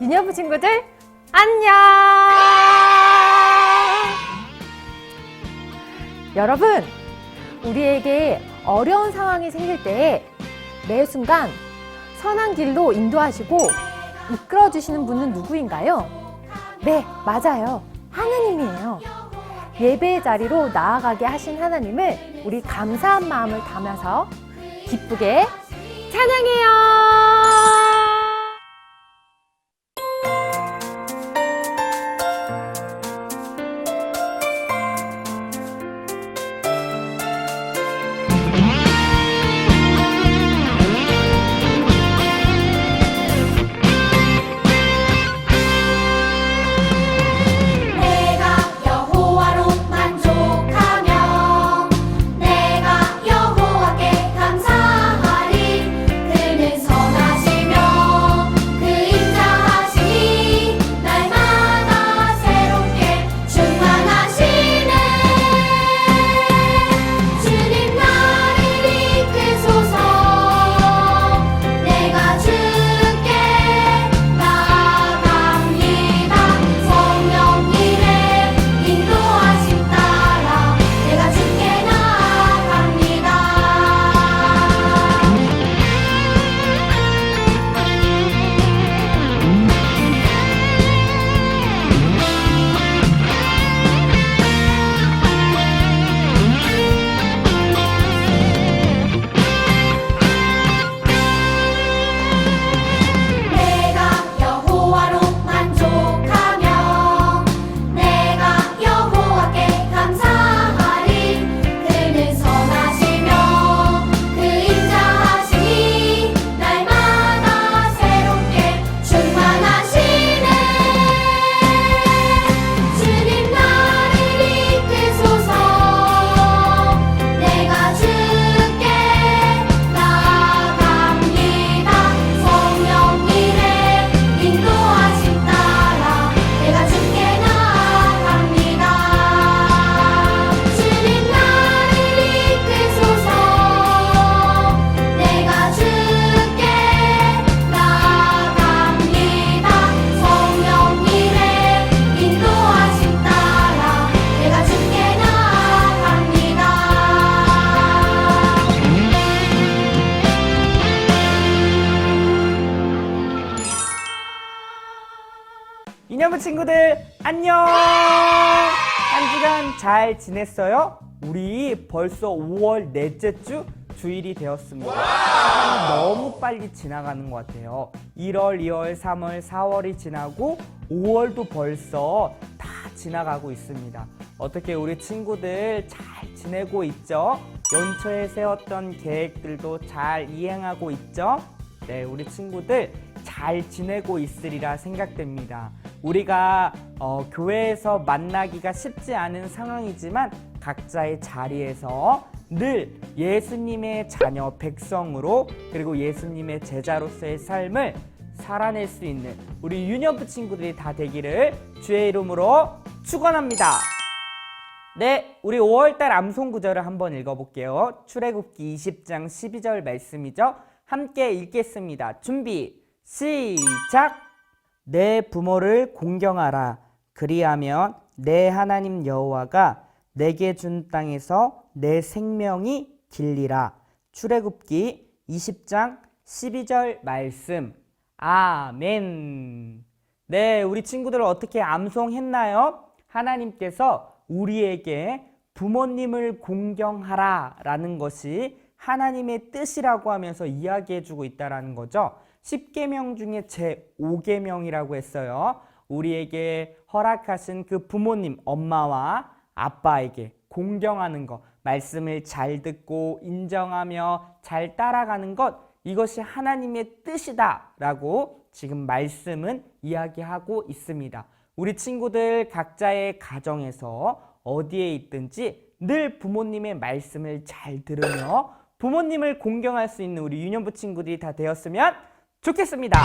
유년부 친구들 안녕! 여러분, 우리에게 어려운 상황이 생길 때 매 순간 선한 길로 인도하시고 이끌어 주시는 분은 누구인가요? 네, 맞아요. 하나님이에요. 예배의 자리로 나아가게 하신 하나님을 우리 감사한 마음을 담아서 기쁘게 찬양해요. 유년부 친구들 안녕! 한 주간 잘 지냈어요? 우리 벌써 5월 넷째 주 주일이 되었습니다. 시간이 너무 빨리 지나가는 것 같아요. 1월, 2월, 3월, 4월이 지나고 5월도 벌써 다 지나가고 있습니다. 어떻게 우리 친구들 잘 지내고 있죠? 연초에 세웠던 계획들도 잘 이행하고 있죠? 네, 우리 친구들 잘 지내고 있으리라 생각됩니다. 우리가 교회에서 만나기가 쉽지 않은 상황이지만 각자의 자리에서 늘 예수님의 자녀 백성으로 그리고 예수님의 제자로서의 삶을 살아낼 수 있는 우리 유년부 친구들이 다 되기를 주의 이름으로 축원합니다. 네, 우리 5월달 암송 구절을 한번 읽어볼게요. 출애굽기 20장 12절 말씀이죠. 함께 읽겠습니다. 준비 시작! 내 부모를 공경하라. 그리하면 내 하나님 여호와가 내게 준 땅에서 내 생명이 길리라. 출애굽기 20장 12절 말씀. 아멘. 네, 우리 친구들 어떻게 암송했나요? 하나님께서 우리에게 부모님을 공경하라 라는 것이 하나님의 뜻이라고 하면서 이야기해주고 있다는 거죠. 10계명 중에 제5계명이라고 했어요. 우리에게 허락하신 그 부모님, 엄마와 아빠에게 공경하는 것, 말씀을 잘 듣고 인정하며 잘 따라가는 것, 이것이 하나님의 뜻이다 라고 지금 말씀은 이야기하고 있습니다. 우리 친구들 각자의 가정에서 어디에 있든지 늘 부모님의 말씀을 잘 들으며 부모님을 공경할 수 있는 우리 유년부 친구들이 다 되었으면 좋겠습니다.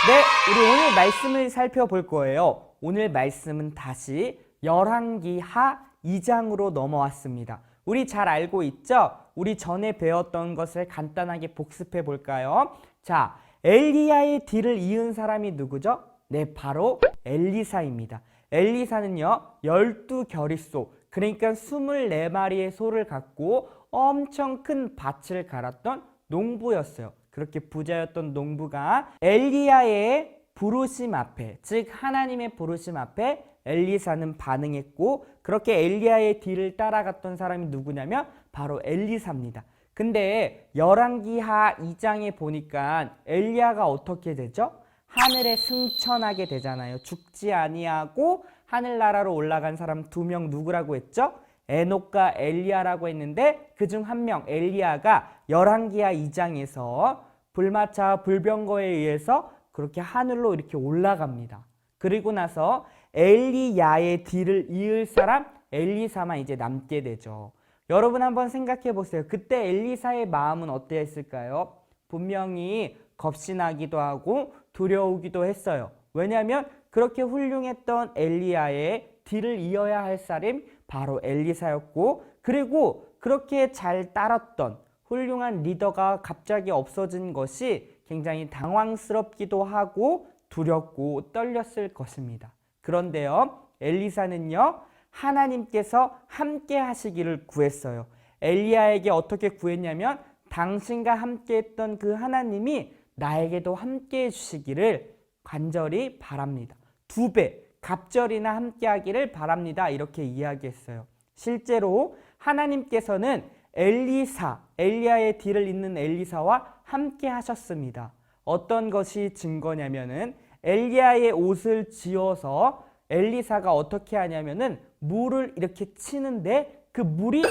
네, 우리 오늘 말씀을 살펴볼 거예요. 오늘 말씀은 다시 열왕기하 2장으로 넘어왔습니다. 우리 잘 알고 있죠? 우리 전에 배웠던 것을 간단하게 복습해 볼까요? 자, 엘리야의 뒤를 이은 사람이 누구죠? 네, 바로 엘리사입니다. 엘리사는요, 12겨릿소, 그러니까 24마리의 소를 갖고 엄청 큰 밭을 갈았던 농부였어요. 그렇게 부자였던 농부가 엘리야의 부르심 앞에, 즉 하나님의 부르심 앞에 엘리사는 반응했고, 그렇게 엘리야의 뒤를 따라갔던 사람이 누구냐면 바로 엘리사입니다. 근데 열왕기하 2장에 보니까 엘리야가 어떻게 되죠? 하늘에 승천하게 되잖아요. 죽지 아니하고 하늘나라로 올라간 사람 2명 누구라고 했죠? 에녹과 엘리야라고 했는데 그중 한 명 엘리야가 열왕기하 2장에서 불마차와 불병거에 의해서 그렇게 하늘로 이렇게 올라갑니다. 그리고 나서 엘리야의 뒤를 이을 사람 엘리사만 이제 남게 되죠. 여러분 한번 생각해 보세요. 그때 엘리사의 마음은 어땠을까요? 분명히 겁이 나기도 하고 두려우기도 했어요. 왜냐하면 그렇게 훌륭했던 엘리야의 뒤를 이어야 할 사람이 바로 엘리사였고, 그리고 그렇게 잘 따랐던 훌륭한 리더가 갑자기 없어진 것이 굉장히 당황스럽기도 하고 두렵고 떨렸을 것입니다. 그런데요, 엘리사는요, 하나님께서 함께 하시기를 구했어요. 엘리야에게 어떻게 구했냐면 당신과 함께 했던 그 하나님이 나에게도 함께 해주시기를 간절히 바랍니다. 2배, 갑절이나 함께 하기를 바랍니다. 이렇게 이야기했어요. 실제로 하나님께서는 엘리야의 뒤를 잇는 엘리사와 함께 하셨습니다. 어떤 것이 증거냐면은 엘리야의 옷을 지어서 엘리사가 어떻게 하냐면은 물을 이렇게 치는데 그 물이 샥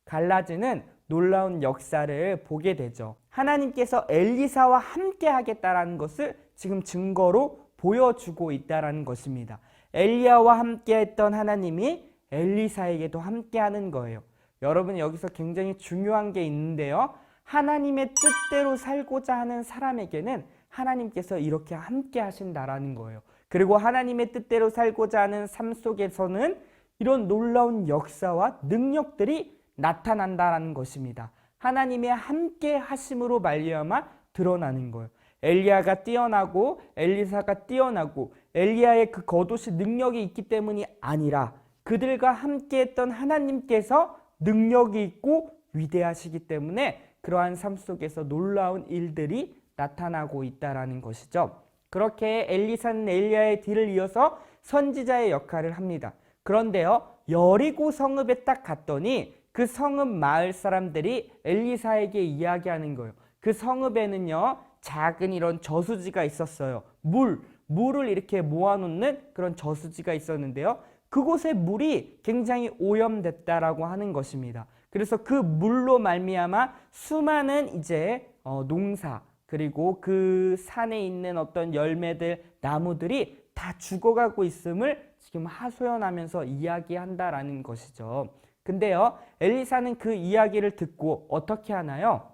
갈라지는 놀라운 역사를 보게 되죠. 하나님께서 엘리사와 함께 하겠다라는 것을 지금 증거로 보여주고 있다라는 것입니다. 엘리야와 함께 했던 하나님이 엘리사에게도 함께 하는 거예요. 여러분 여기서 굉장히 중요한 게 있는데요. 하나님의 뜻대로 살고자 하는 사람에게는 하나님께서 이렇게 함께 하신다라는 거예요. 그리고 하나님의 뜻대로 살고자 하는 삶 속에서는 이런 놀라운 역사와 능력들이 나타난다라는 것입니다. 하나님의 함께 하심으로 말미암아 드러나는 거예요. 엘리야가 뛰어나고 엘리사가 뛰어나고 엘리야의 그 겉옷이 능력이 있기 때문이 아니라 그들과 함께 했던 하나님께서 능력이 있고 위대하시기 때문에 그러한 삶 속에서 놀라운 일들이 나타나고 있다라는 것이죠. 그렇게 엘리사는 엘리야의 뒤를 이어서 선지자의 역할을 합니다. 그런데요, 여리고 성읍에 딱 갔더니 그 성읍 마을 사람들이 엘리사에게 이야기하는 거예요. 그 성읍에는요, 작은 이런 저수지가 있었어요. 물을 이렇게 모아놓는 그런 저수지가 있었는데요. 그곳의 물이 굉장히 오염됐다라고 하는 것입니다. 그래서 그 물로 말미암아 수많은 이제 농사, 그리고 그 산에 있는 어떤 열매들, 나무들이 다 죽어가고 있음을 지금 하소연하면서 이야기한다라는 것이죠. 근데요, 엘리사는 그 이야기를 듣고 어떻게 하나요?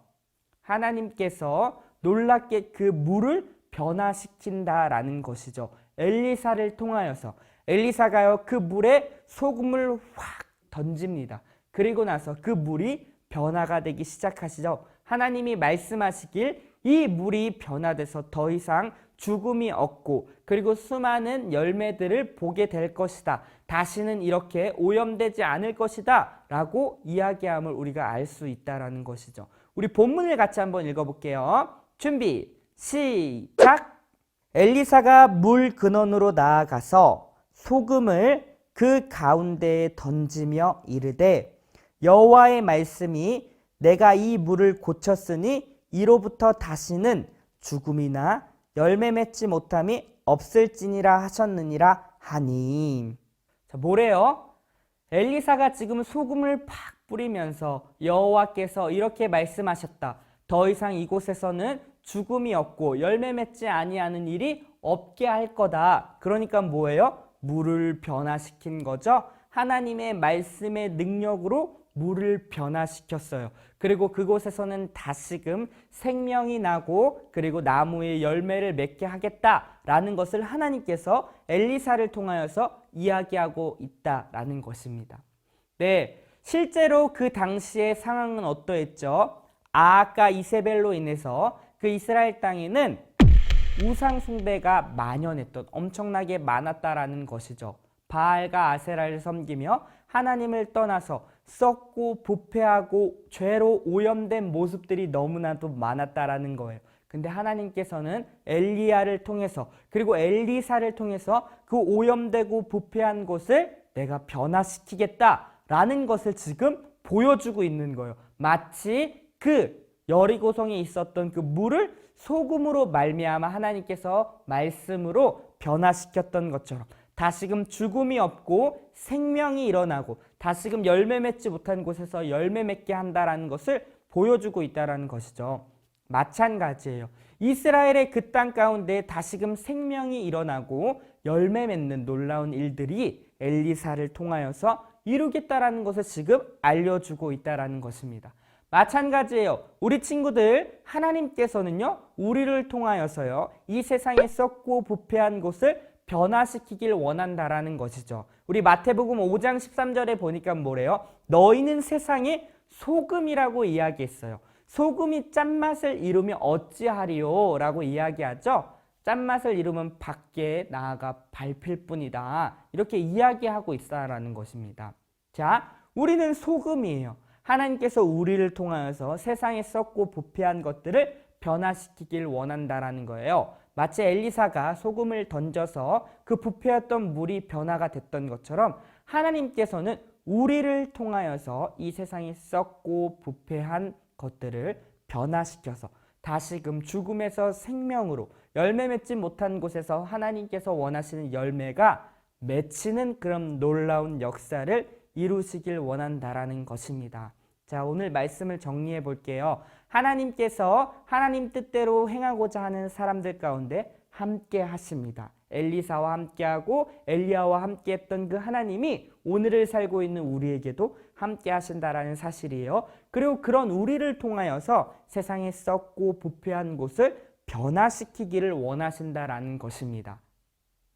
하나님께서 놀랍게 그 물을 변화시킨다라는 것이죠. 엘리사를 통하여서 엘리사가요, 그 물에 소금을 확 던집니다. 그리고 나서 그 물이 변화가 되기 시작하시죠. 하나님이 말씀하시길 이 물이 변화돼서 더 이상 죽음이 없고 그리고 수많은 열매들을 보게 될 것이다. 다시는 이렇게 오염되지 않을 것이다 라고 이야기함을 우리가 알 수 있다는 것이죠. 우리 본문을 같이 한번 읽어볼게요. 준비 시작. 엘리사가 물 근원으로 나아가서 소금을 그 가운데에 던지며 이르되 여호와의 말씀이 내가 이 물을 고쳤으니 이로부터 다시는 죽음이나 열매 맺지 못함이 없을지니라 하셨느니라 하니. 자, 뭐래요? 엘리사가 지금 소금을 팍 뿌리면서 여호와께서 이렇게 말씀하셨다. 더 이상 이곳에서는 죽음이 없고 열매 맺지 아니하는 일이 없게 할 거다. 그러니까 뭐예요? 물을 변화시킨 거죠. 하나님의 말씀의 능력으로 물을 변화시켰어요. 그리고 그곳에서는 다시금 생명이 나고 그리고 나무의 열매를 맺게 하겠다라는 것을 하나님께서 엘리사를 통하여서 이야기하고 있다라는 것입니다. 네, 실제로 그 당시의 상황은 어떠했죠? 아합과 이세벨로 인해서 그 이스라엘 땅에는 우상 숭배가 만연했던, 엄청나게 많았다라는 것이죠. 바알과 아세라를 섬기며 하나님을 떠나서 썩고 부패하고 죄로 오염된 모습들이 너무나도 많았다라는 거예요. 근데 하나님께서는 엘리야를 통해서 그리고 엘리사를 통해서 그 오염되고 부패한 곳을 내가 변화시키겠다라는 것을 지금 보여주고 있는 거예요. 마치 그 여리고성에 있었던 그 물을 소금으로 말미암아 하나님께서 말씀으로 변화시켰던 것처럼 다시금 죽음이 없고 생명이 일어나고 다시금 열매 맺지 못한 곳에서 열매 맺게 한다라는 것을 보여주고 있다라는 것이죠. 마찬가지예요. 이스라엘의 그 땅 가운데 다시금 생명이 일어나고 열매 맺는 놀라운 일들이 엘리사를 통하여서 이루겠다라는 것을 지금 알려주고 있다라는 것입니다. 마찬가지예요. 우리 친구들, 하나님께서는요 우리를 통하여서요 이 세상에 썩고 부패한 곳을 변화시키길 원한다라는 것이죠. 우리 마태복음 5장 13절에 보니까 뭐래요? 너희는 세상의 소금이라고 이야기했어요. 소금이 짠맛을 이루면 어찌하리요? 라고 이야기하죠. 짠맛을 이루면 밖에 나아가 밟힐 뿐이다. 이렇게 이야기하고 있다라는 것입니다. 자, 우리는 소금이에요. 하나님께서 우리를 통하여서 세상에 썩고 부패한 것들을 변화시키길 원한다라는 거예요. 마치 엘리사가 소금을 던져서 그 부패했던 물이 변화가 됐던 것처럼 하나님께서는 우리를 통하여서 이 세상에 썩고 부패한 것들을 변화시켜서 다시금 죽음에서 생명으로 열매 맺지 못한 곳에서 하나님께서 원하시는 열매가 맺히는 그런 놀라운 역사를 이루시길 원한다라는 것입니다. 자, 오늘 말씀을 정리해 볼게요. 하나님께서 하나님 뜻대로 행하고자 하는 사람들 가운데 함께 하십니다. 엘리사와 함께하고 엘리야와 함께했던 그 하나님이 오늘을 살고 있는 우리에게도 함께 하신다라는 사실이에요. 그리고 그런 우리를 통하여서 세상에 썩고 부패한 곳을 변화시키기를 원하신다라는 것입니다.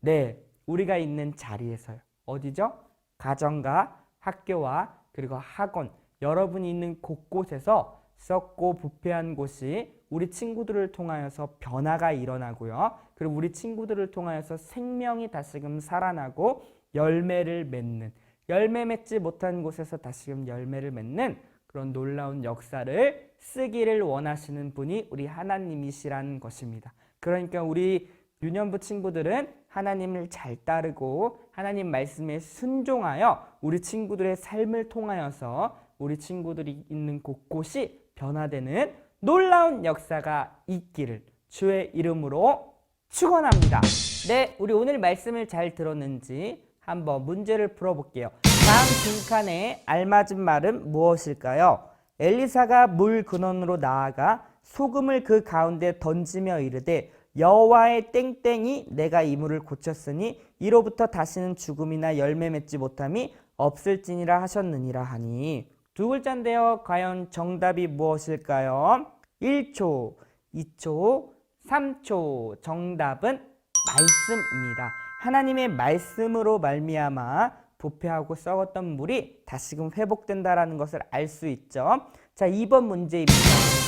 네, 우리가 있는 자리에서요. 어디죠? 가정과 학교와 그리고 학원, 여러분이 있는 곳곳에서 썩고 부패한 곳이 우리 친구들을 통하여서 변화가 일어나고요. 그리고 우리 친구들을 통하여서 생명이 다시금 살아나고 열매를 맺는, 열매 맺지 못한 곳에서 다시금 열매를 맺는 그런 놀라운 역사를 쓰기를 원하시는 분이 우리 하나님이시라는 것입니다. 그러니까 우리 유년부 친구들은 하나님을 잘 따르고 하나님 말씀에 순종하여 우리 친구들의 삶을 통하여서 우리 친구들이 있는 곳곳이 변화되는 놀라운 역사가 있기를 주의 이름으로 축원합니다. 네, 우리 오늘 말씀을 잘 들었는지 한번 문제를 풀어볼게요. 다음 빈칸에 알맞은 말은 무엇일까요? 엘리사가 물 근원으로 나아가 소금을 그 가운데 던지며 이르되 여호와의 땡땡이 내가 이 물을 고쳤으니 이로부터 다시는 죽음이나 열매 맺지 못함이 없을지니라 하셨느니라 하니 두 글자인데요. 과연 정답이 무엇일까요? 1초, 2초, 3초. 정답은 말씀입니다. 하나님의 말씀으로 말미암아 부패하고 썩었던 물이 다시금 회복된다라는 것을 알 수 있죠. 자, 2번 문제입니다.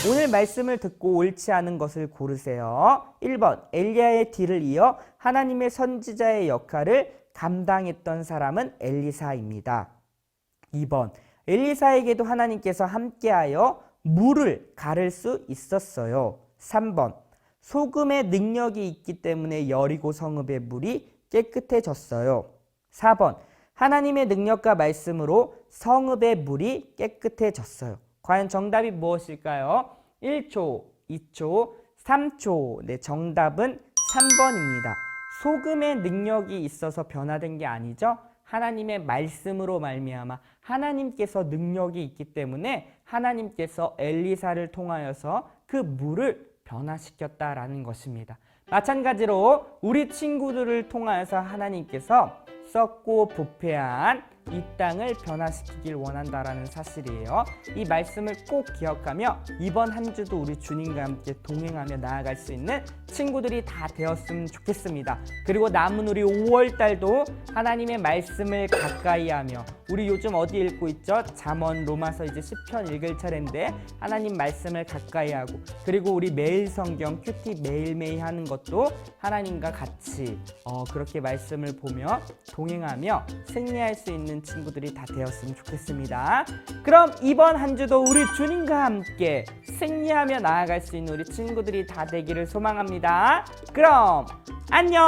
오늘 말씀을 듣고 옳지 않은 것을 고르세요. 1번, 엘리야의 뒤를 이어 하나님의 선지자의 역할을 감당했던 사람은 엘리사입니다. 2번, 엘리사에게도 하나님께서 함께하여 물을 가를 수 있었어요. 3번, 소금의 능력이 있기 때문에 여리고 성읍의 물이 깨끗해졌어요. 4번, 하나님의 능력과 말씀으로 성읍의 물이 깨끗해졌어요. 과연 정답이 무엇일까요? 1초, 2초, 3초. 네, 정답은 3번입니다. 소금의 능력이 있어서 변화된 게 아니죠. 하나님의 말씀으로 말미암아 하나님께서 능력이 있기 때문에 하나님께서 엘리사를 통하여서 그 물을 변화시켰다라는 것입니다. 마찬가지로 우리 친구들을 통하여서 하나님께서 썩고 부패한 이 땅을 변화시키길 원한다라는 사실이에요. 이 말씀을 꼭 기억하며 이번 한 주도 우리 주님과 함께 동행하며 나아갈 수 있는 친구들이 다 되었으면 좋겠습니다. 그리고 남은 우리 5월 달도 하나님의 말씀을 가까이 하며, 우리 요즘 어디 읽고 있죠? 잠언, 로마서, 이제 시편 읽을 차례인데 하나님 말씀을 가까이 하고, 그리고 우리 매일 성경 큐티 매일매일 하는 것도 하나님과 같이 그렇게 말씀을 보며 동행하며 승리할 수 있는 친구들이 다 되었으면 좋겠습니다. 그럼 이번 한 주도 우리 주님과 함께 승리하며 나아갈 수 있는 우리 친구들이 다 되기를 소망합니다. 그럼 안녕.